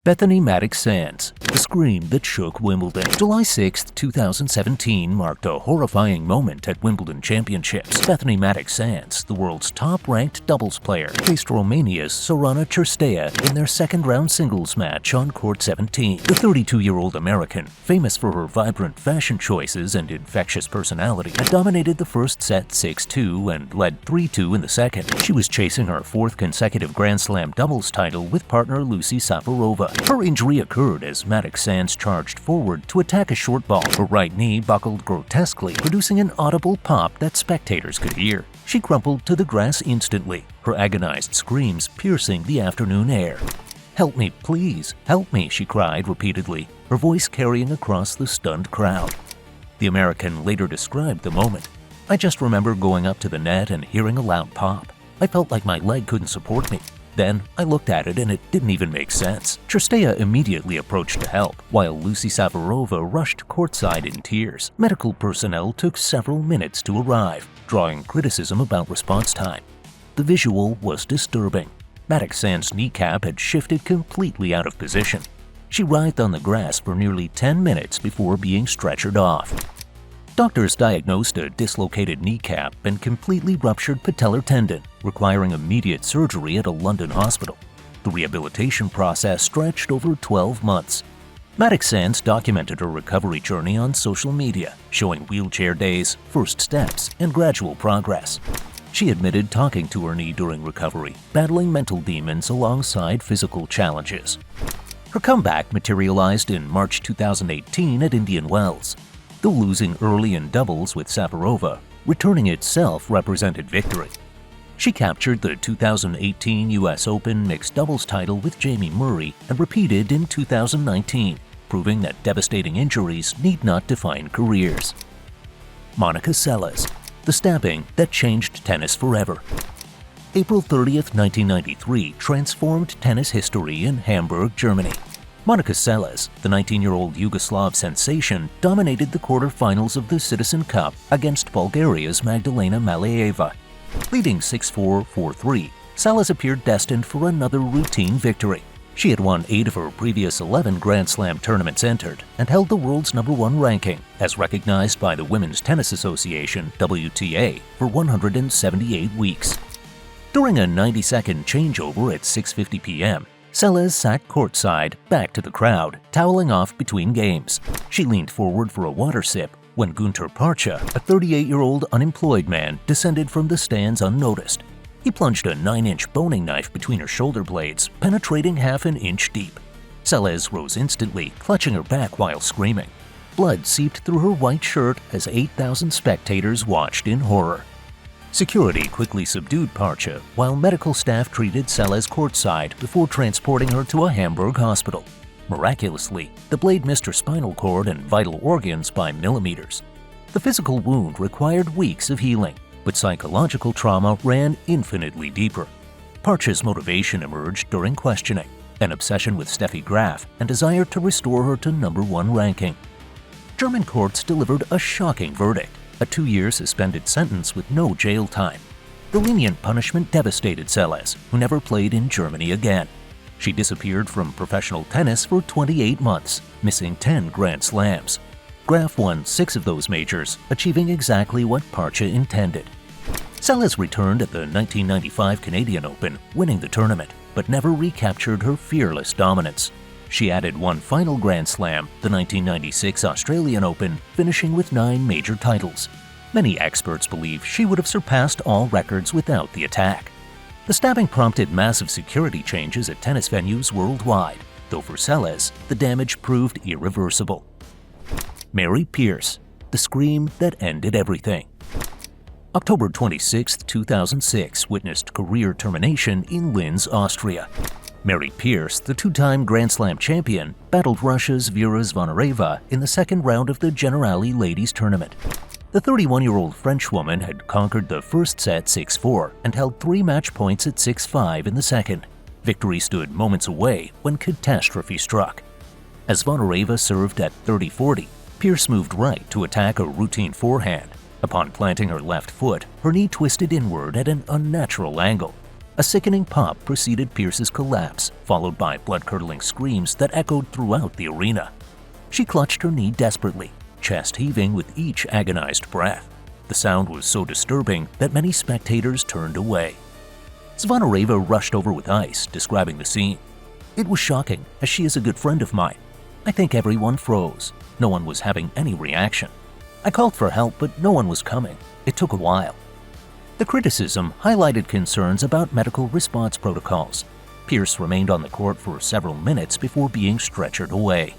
Bethany Maddox-Sands, the scream that shook Wimbledon. July 6, 2017 marked a horrifying moment at Wimbledon Championships. Bethany Maddox-Sands, the world's top-ranked doubles player, faced Romania's Sorana Cirstea in their second-round singles match on court 17. The 32-year-old American, famous for her vibrant fashion choices and infectious personality, had dominated the first set 6-2 and led 3-2 in the second. She was chasing her fourth consecutive Grand Slam doubles title with partner Lucy Safarova. Her injury occurred as Maddox-Sands charged forward to attack a short ball. Her right knee buckled grotesquely, producing an audible pop that spectators could hear. She crumpled to the grass instantly, her agonized screams piercing the afternoon air. "Help me, please, help me," she cried repeatedly, her voice carrying across the stunned crowd. The American later described the moment. "I just remember going up to the net and hearing a loud pop. I felt like my leg couldn't support me. Then I looked at it and it didn't even make sense." Cirstea immediately approached to help, while Lucy Safarova rushed courtside in tears. Medical personnel took several minutes to arrive, drawing criticism about response time. The visual was disturbing. Maddox-Sands' kneecap had shifted completely out of position. She writhed on the grass for nearly 10 minutes before being stretchered off. Doctors diagnosed a dislocated kneecap and completely ruptured patellar tendon, requiring immediate surgery at a London hospital. The rehabilitation process stretched over 12 months. Maddox-Sands documented her recovery journey on social media, showing wheelchair days, first steps, and gradual progress. She admitted talking to her knee during recovery, battling mental demons alongside physical challenges. Her comeback materialized in March 2018 at Indian Wells. Though losing early in doubles with Safarova, returning itself represented victory. She captured the 2018 US Open mixed doubles title with Jamie Murray and repeated in 2019, proving that devastating injuries need not define careers. Monica Seles, the stabbing that changed tennis forever. April 30, 1993 transformed tennis history in Hamburg, Germany. Monica Seles, the 19-year-old Yugoslav sensation, dominated the quarterfinals of the Citizen Cup against Bulgaria's Magdalena Malieva. Leading 6-4, 4-3, Seles appeared destined for another routine victory. She had won 8 of her previous 11 Grand Slam tournaments entered and held the world's #1 ranking, as recognized by the Women's Tennis Association, WTA, for 178 weeks. During a 90-second changeover at 6:50 p.m., Seles sat courtside, back to the crowd, toweling off between games. She leaned forward for a water sip when Gunter Parcha, a 38-year-old unemployed man, descended from the stands unnoticed. He plunged a 9-inch boning knife between her shoulder blades, penetrating half an inch deep. Seles rose instantly, clutching her back while screaming. Blood seeped through her white shirt as 8,000 spectators watched in horror. Security quickly subdued Parcha, while medical staff treated Seles courtside before transporting her to a Hamburg hospital. Miraculously, the blade missed her spinal cord and vital organs by millimeters. The physical wound required weeks of healing, but psychological trauma ran infinitely deeper. Parcha's motivation emerged during questioning, an obsession with Steffi Graf and desire to restore her to #1 ranking. German courts delivered a shocking verdict. A 2-year suspended sentence with no jail time. The lenient punishment devastated Seles, who never played in Germany again. She disappeared from professional tennis for 28 months, missing 10 Grand Slams. Graf won 6 of those majors, achieving exactly what Parcha intended. Seles returned at the 1995 Canadian Open, winning the tournament, but never recaptured her fearless dominance. She added one final Grand Slam, the 1996 Australian Open, finishing with 9 major titles. Many experts believe she would have surpassed all records without the attack. The stabbing prompted massive security changes at tennis venues worldwide, though for Seles, the damage proved irreversible. Mary Pierce, the scream that ended everything. October 26, 2006 witnessed career termination in Linz, Austria. Mary Pierce, the 2-time Grand Slam champion, battled Russia's Vera Zvonareva in the second round of the Generali Ladies Tournament. The 31-year-old Frenchwoman had conquered the first set 6-4 and held 3 match points at 6-5 in the second. Victory stood moments away when catastrophe struck. As Zvonareva served at 30-40, Pierce moved right to attack a routine forehand. Upon planting her left foot, her knee twisted inward at an unnatural angle. A sickening pop preceded Pierce's collapse, followed by blood-curdling screams that echoed throughout the arena. She clutched her knee desperately, chest heaving with each agonized breath. The sound was so disturbing that many spectators turned away. Zvonareva rushed over with ice, describing the scene. "It was shocking, as she is a good friend of mine. I think everyone froze. No one was having any reaction. I called for help, but no one was coming. It took a while." The criticism highlighted concerns about medical response protocols. Pierce remained on the court for several minutes before being stretchered away.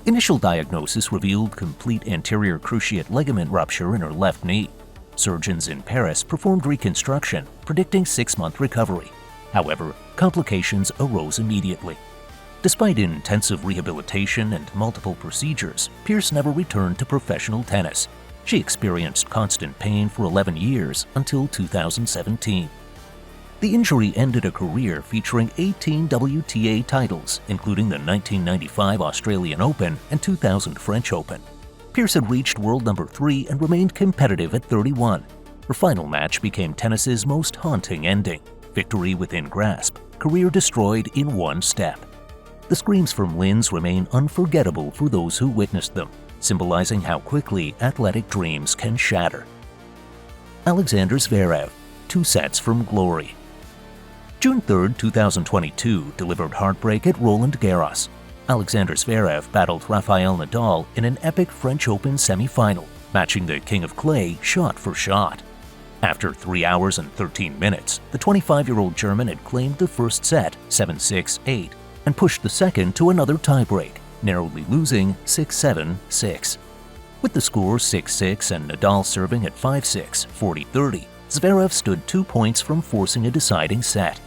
Initial diagnosis revealed complete anterior cruciate ligament rupture in her left knee. Surgeons in Paris performed reconstruction, predicting 6-month recovery. However, complications arose immediately. Despite intensive rehabilitation and multiple procedures, Pierce never returned to professional tennis. She experienced constant pain for 11 years until 2017. The injury ended a career featuring 18 WTA titles, including the 1995 Australian Open and 2000 French Open. Pierce had reached world number 3 and remained competitive at 31. Her final match became tennis's most haunting ending. Victory within grasp, career destroyed in one step. The screams from Linz remain unforgettable for those who witnessed them, symbolizing how quickly athletic dreams can shatter. Alexander Zverev, 2 sets from glory. June 3, 2022 delivered heartbreak at Roland Garros. Alexander Zverev battled Rafael Nadal in an epic French Open semi-final, matching the King of Clay shot for shot. After 3 hours and 13 minutes, the 25-year-old German had claimed the first set 7-6, 8, and pushed the second to another tiebreak, narrowly losing 6-7, 6. With the score 6-6 and Nadal serving at 5-6, 40-30, Zverev stood 2 points from forcing a deciding set.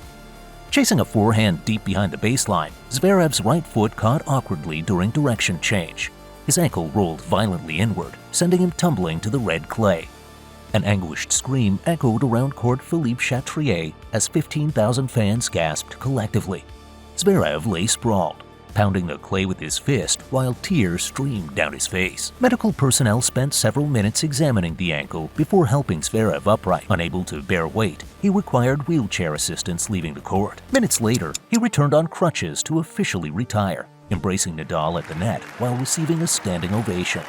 Chasing a forehand deep behind the baseline, Zverev's right foot caught awkwardly during direction change. His ankle rolled violently inward, sending him tumbling to the red clay. An anguished scream echoed around court Philippe Chatrier as 15,000 fans gasped collectively. Zverev lay sprawled, pounding the clay with his fist while tears streamed down his face. Medical personnel spent several minutes examining the ankle before helping Zverev upright. Unable to bear weight, he required wheelchair assistance leaving the court. Minutes later, he returned on crutches to officially retire, embracing Nadal at the net while receiving a standing ovation.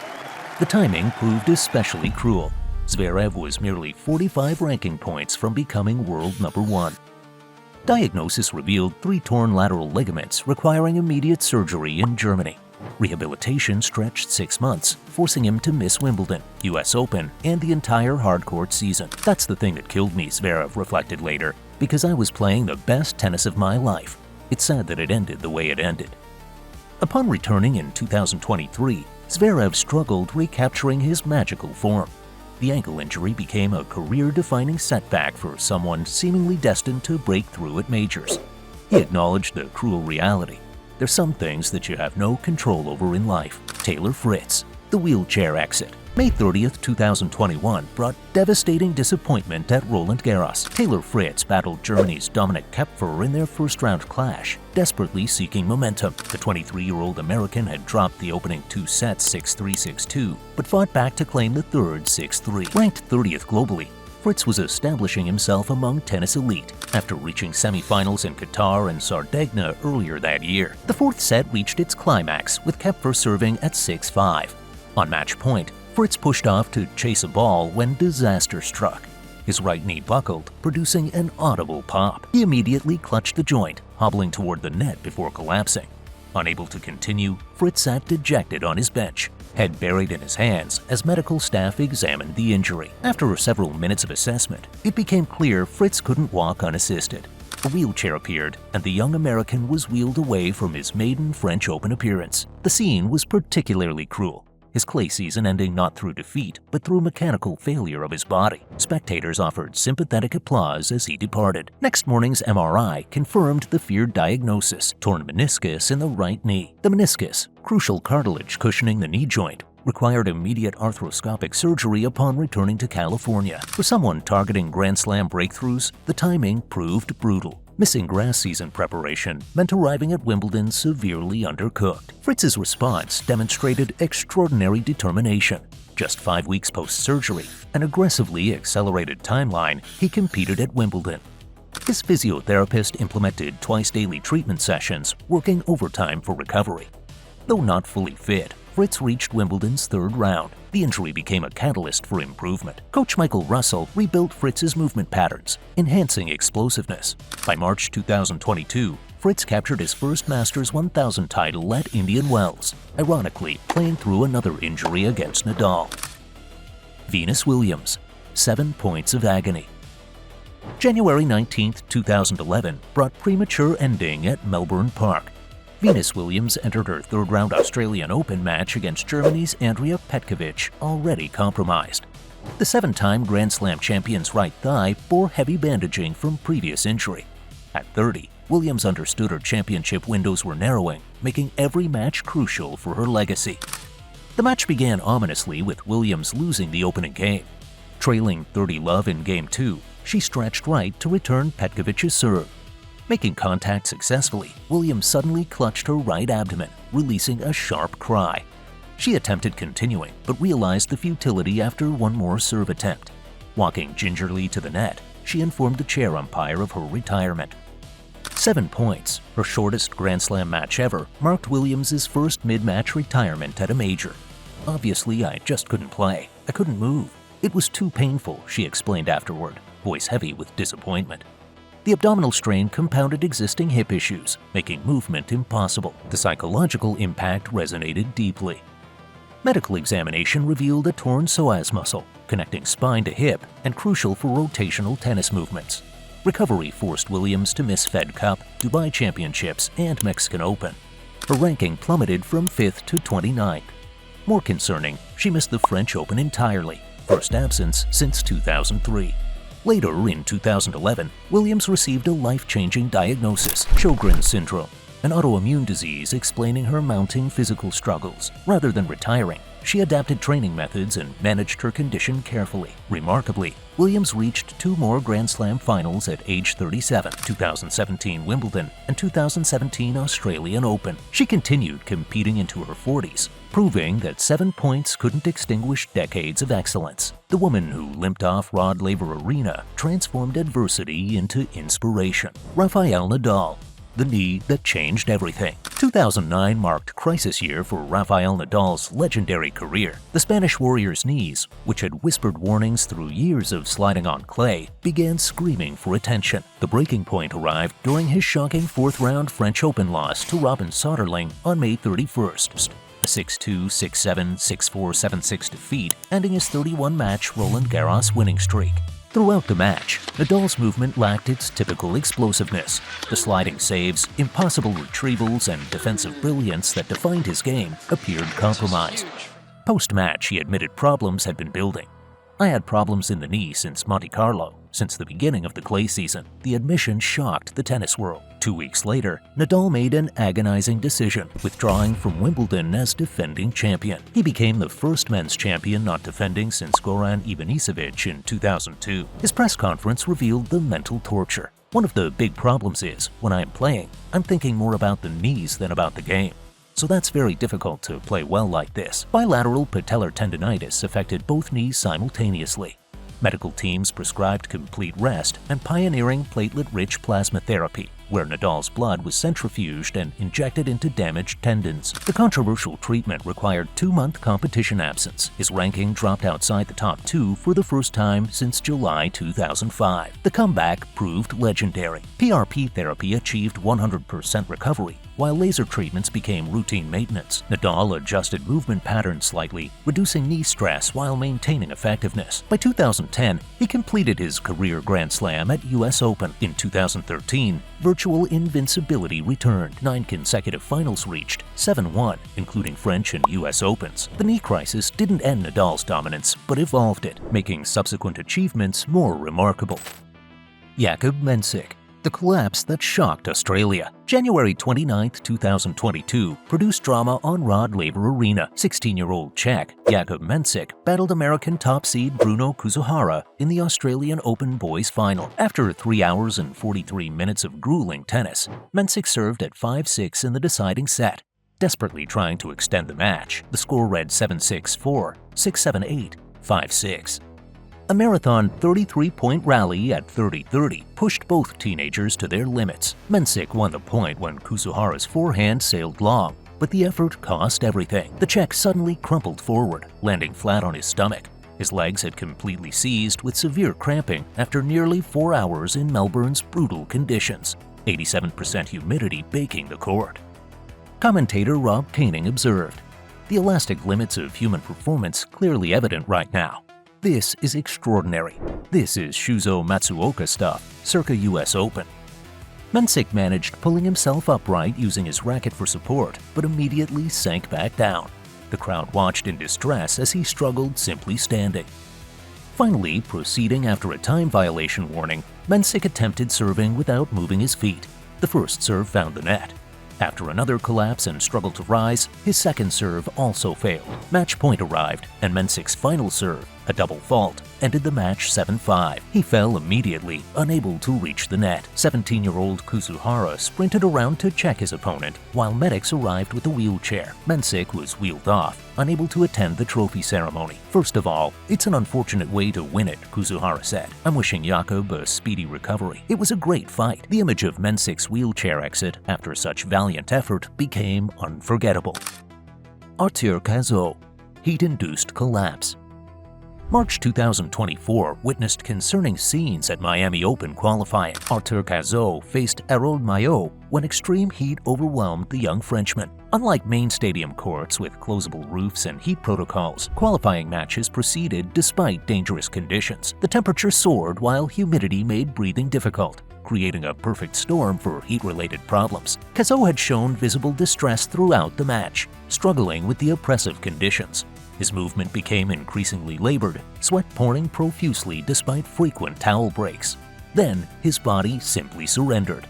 The timing proved especially cruel. Zverev was merely 45 ranking points from becoming world number 1. Diagnosis revealed 3 torn lateral ligaments requiring immediate surgery in Germany. Rehabilitation stretched 6 months, forcing him to miss Wimbledon, US Open, and the entire hardcourt season. "That's the thing that killed me," Zverev reflected later, "because I was playing the best tennis of my life. It's sad that it ended the way it ended." Upon returning in 2023, Zverev struggled recapturing his magical form. The ankle injury became a career-defining setback for someone seemingly destined to break through at majors. He acknowledged the cruel reality. There's some things that you have no control over in life. Taylor Fritz, the wheelchair exit. May 30th, 2021 brought devastating disappointment at Roland Garros. Taylor Fritz battled Germany's Dominik Koepfer in their first-round clash, desperately seeking momentum. The 23-year-old American had dropped the opening 2 sets 6-3, 6-2, but fought back to claim the third 6-3. Ranked 30th globally, Fritz was establishing himself among tennis elite after reaching semifinals in Qatar and Sardegna earlier that year. The 4th set reached its climax, with Koepfer serving at 6-5. On match point, Fritz pushed off to chase a ball when disaster struck. His right knee buckled, producing an audible pop. He immediately clutched the joint, hobbling toward the net before collapsing. Unable to continue, Fritz sat dejected on his bench, head buried in his hands as medical staff examined the injury. After several minutes of assessment, it became clear Fritz couldn't walk unassisted. A wheelchair appeared, and the young American was wheeled away from his maiden French Open appearance. The scene was particularly cruel, his clay season ending not through defeat, but through mechanical failure of his body. Spectators offered sympathetic applause as he departed. Next morning's MRI confirmed the feared diagnosis: torn meniscus in the right knee. The meniscus, crucial cartilage cushioning the knee joint, required immediate arthroscopic surgery upon returning to California. For someone targeting Grand Slam breakthroughs, the timing proved brutal. Missing grass season preparation meant arriving at Wimbledon severely undercooked. Fritz's response demonstrated extraordinary determination. Just 5 weeks post-surgery, an aggressively accelerated timeline, he competed at Wimbledon. His physiotherapist implemented twice-daily treatment sessions, working overtime for recovery. Though not fully fit, Fritz reached Wimbledon's third round. The injury became a catalyst for improvement. Coach Michael Russell rebuilt Fritz's movement patterns, enhancing explosiveness. By March 2022, Fritz captured his first Masters 1000 title at Indian Wells, ironically playing through another injury against Nadal. Venus Williams, 7 points of agony. January 19, 2011 brought premature ending at Melbourne Park. Venus Williams entered her third-round Australian Open match against Germany's Andrea Petkovic, already compromised. The 7-time Grand Slam champion's right thigh bore heavy bandaging from previous injury. At 30, Williams understood her championship windows were narrowing, making every match crucial for her legacy. The match began ominously with Williams losing the opening game. Trailing 30-love in Game 2, she stretched right to return Petkovic's serve. Making contact successfully, Williams suddenly clutched her right abdomen, releasing a sharp cry. She attempted continuing, but realized the futility after one more serve attempt. Walking gingerly to the net, she informed the chair umpire of her retirement. 7 points, her shortest Grand Slam match ever, marked Williams' first mid-match retirement at a major. "Obviously, I just couldn't play. I couldn't move. It was too painful," she explained afterward, voice heavy with disappointment. The abdominal strain compounded existing hip issues, making movement impossible. The psychological impact resonated deeply. Medical examination revealed a torn psoas muscle, connecting spine to hip and crucial for rotational tennis movements. Recovery forced Williams to miss Fed Cup, Dubai Championships, and Mexican Open. Her ranking plummeted from 5th to 29th. More concerning, she missed the French Open entirely, first absence since 2003. Later, in 2011, Williams received a life-changing diagnosis, Sjogren's syndrome, an autoimmune disease explaining her mounting physical struggles. Rather than retiring, she adapted training methods and managed her condition carefully. Remarkably, Williams reached 2 more Grand Slam finals at age 37, 2017 Wimbledon and 2017 Australian Open. She continued competing into her 40s, proving that 7 points couldn't extinguish decades of excellence. The woman who limped off Rod Laver Arena transformed adversity into inspiration. Rafael Nadal, the knee that changed everything. 2009 marked crisis year for Rafael Nadal's legendary career. The Spanish warrior's knees, which had whispered warnings through years of sliding on clay, began screaming for attention. The breaking point arrived during his shocking 4th-round French Open loss to Robin Soderling on May 31st. A 6-2, 6-7, 6-4, 7-6 defeat, ending his 31-match Roland Garros winning streak. Throughout the match, Nadal's movement lacked its typical explosiveness. The sliding saves, impossible retrievals, and defensive brilliance that defined his game appeared compromised. Post-match, he admitted problems had been building. "I had problems in the knee since Monte Carlo, since the beginning of the clay season." The admission shocked the tennis world. 2 weeks later, Nadal made an agonizing decision, withdrawing from Wimbledon as defending champion. He became the first men's champion not defending since Goran Ivanisevic in 2002. His press conference revealed the mental torture. "One of the big problems is, when I am playing, I'm thinking more about the knees than about the game. So that's very difficult to play well like this." Bilateral patellar tendinitis affected both knees simultaneously. Medical teams prescribed complete rest and pioneering platelet-rich plasma therapy, where Nadal's blood was centrifuged and injected into damaged tendons. The controversial treatment required 2-month competition absence. His ranking dropped outside the top 2 for the first time since July 2005. The comeback proved legendary. PRP therapy achieved 100% recovery, while laser treatments became routine maintenance. Nadal adjusted movement patterns slightly, reducing knee stress while maintaining effectiveness. By 2010, he completed his career Grand Slam at US Open. In 2013, virtual invincibility returned. 9 consecutive finals reached, 7 won, including French and US Opens. The knee crisis didn't end Nadal's dominance, but evolved it, making subsequent achievements more remarkable. Jakub Mensik, the collapse that shocked Australia. January 29, 2022, produced drama on Rod Laver Arena. 16-year-old Czech Jakub Mensik battled American top seed Bruno Kuzuhara in the Australian Open boys final. After 3 hours and 43 minutes of grueling tennis, Mensik served at 5-6 in the deciding set. Desperately trying to extend the match, the score read 7-6-4, 6-7-8, 5-6. A marathon 33-point rally at 30-30 pushed both teenagers to their limits. Mensik won the point when Kuzuhara's forehand sailed long, but the effort cost everything. The Czech suddenly crumpled forward, landing flat on his stomach. His legs had completely seized with severe cramping after nearly 4 hours in Melbourne's brutal conditions, 87% humidity baking the court. Commentator Rob Koenig observed, "The elastic limits of human performance clearly evident right now. This is extraordinary. This is Shuzo Matsuoka stuff, circa US Open." Mensik managed pulling himself upright using his racket for support, but immediately sank back down. The crowd watched in distress as he struggled simply standing. Finally, proceeding after a time violation warning, Mensik attempted serving without moving his feet. The first serve found the net. After another collapse and struggle to rise, his second serve also failed. Match point arrived, and Mensik's final serve, a double fault, ended the match 7-5. He fell immediately, unable to reach the net. 17-year-old Kuzuhara sprinted around to check his opponent, while medics arrived with a wheelchair. Mensik was wheeled off, unable to attend the trophy ceremony. "First of all, it's an unfortunate way to win it," Kuzuhara said. "I'm wishing Jakob a speedy recovery. It was a great fight." The image of Mensik's wheelchair exit after such valiant effort became unforgettable. Arthur Cazaux, heat-induced collapse. March 2024 witnessed concerning scenes at Miami Open qualifying. Arthur Cazaux faced Harold Maillot when extreme heat overwhelmed the young Frenchman. Unlike main stadium courts with closable roofs and heat protocols, qualifying matches proceeded despite dangerous conditions. The temperature soared while humidity made breathing difficult, creating a perfect storm for heat-related problems. Cazaux had shown visible distress throughout the match, struggling with the oppressive conditions. His movement became increasingly labored, sweat pouring profusely despite frequent towel breaks. Then, his body simply surrendered.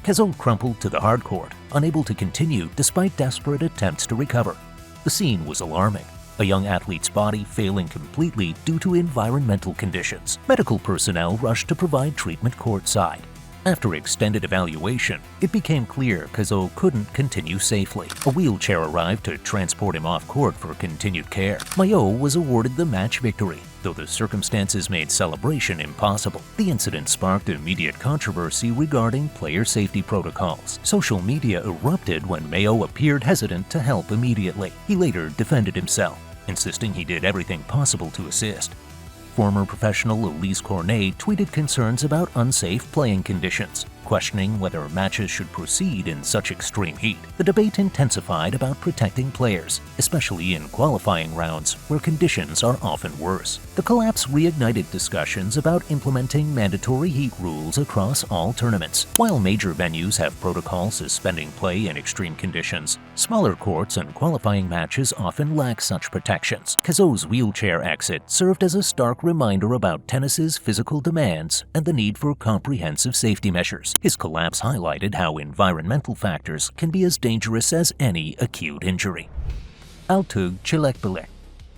Cazaux crumpled to the hardcourt, unable to continue despite desperate attempts to recover. The scene was alarming. A young athlete's body failing completely due to environmental conditions. Medical personnel rushed to provide treatment courtside. After extended evaluation, it became clear Cazaux couldn't continue safely. A wheelchair arrived to transport him off court for continued care. Maillot was awarded the match victory, though the circumstances made celebration impossible. The incident sparked immediate controversy regarding player safety protocols. Social media erupted when Maillot appeared hesitant to help immediately. He later defended himself, insisting he did everything possible to assist. Former professional Elise Cornet tweeted concerns about unsafe playing conditions, questioning whether matches should proceed in such extreme heat. The debate intensified about protecting players, especially in qualifying rounds where conditions are often worse. The collapse reignited discussions about implementing mandatory heat rules across all tournaments. While major venues have protocols suspending play in extreme conditions, smaller courts and qualifying matches often lack such protections. Cazaux's wheelchair exit served as a stark reminder about tennis's physical demands and the need for comprehensive safety measures. His collapse highlighted how environmental factors can be as dangerous as any acute injury. Altug Çilekbilek,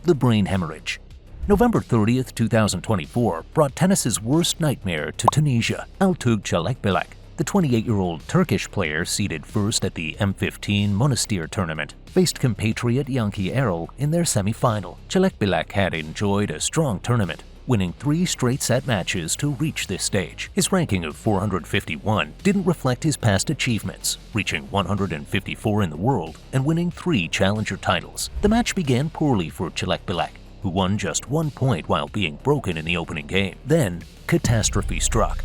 the brain hemorrhage. November 30, 2024 brought tennis's worst nightmare to Tunisia. Altug Çilekbilek, the 28-year-old Turkish player seeded first at the M15 Monastir tournament, faced compatriot Yanki Erol in their semi-final. Çilekbilek had enjoyed a strong tournament, winning 3 straight-set matches to reach this stage. His ranking of 451 didn't reflect his past achievements, reaching 154 in the world and winning 3 challenger titles. The match began poorly for Çilekbilek, who won just 1 point while being broken in the opening game. Then, catastrophe struck.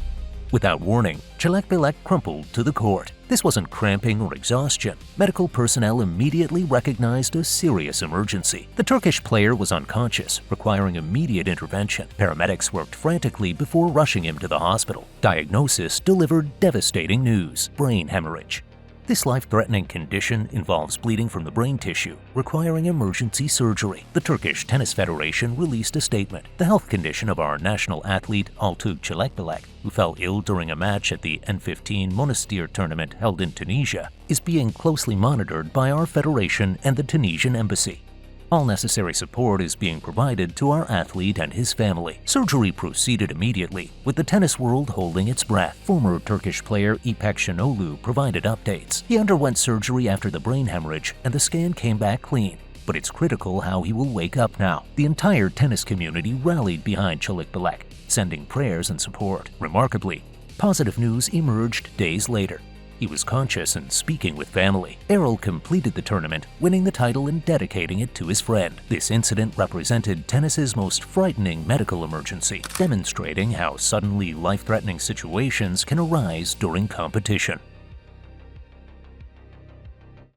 Without warning, Çilekbilek crumpled to the court. This wasn't cramping or exhaustion. Medical personnel immediately recognized a serious emergency. The Turkish player was unconscious, requiring immediate intervention. Paramedics worked frantically before rushing him to the hospital. Diagnosis delivered devastating news: brain hemorrhage. This life-threatening condition involves bleeding from the brain tissue, requiring emergency surgery. The Turkish Tennis Federation released a statement. The health condition of our national athlete Altug Çilekbilek, who fell ill during a match at the N15 Monastir tournament held in Tunisia, is being closely monitored by our federation and the Tunisian embassy. All necessary support is being provided to our athlete and his family. Surgery proceeded immediately, with the tennis world holding its breath. Former Turkish player İpek Şenolu provided updates. He underwent surgery after the brain hemorrhage, and the scan came back clean. but it's critical how he will wake up now. The entire tennis community rallied behind Celik, sending prayers and support. Remarkably, positive news emerged days later. He was conscious and speaking with family. Errol completed the tournament, winning the title and dedicating it to his friend. This incident represented tennis's most frightening medical emergency, demonstrating how suddenly life-threatening situations can arise during competition.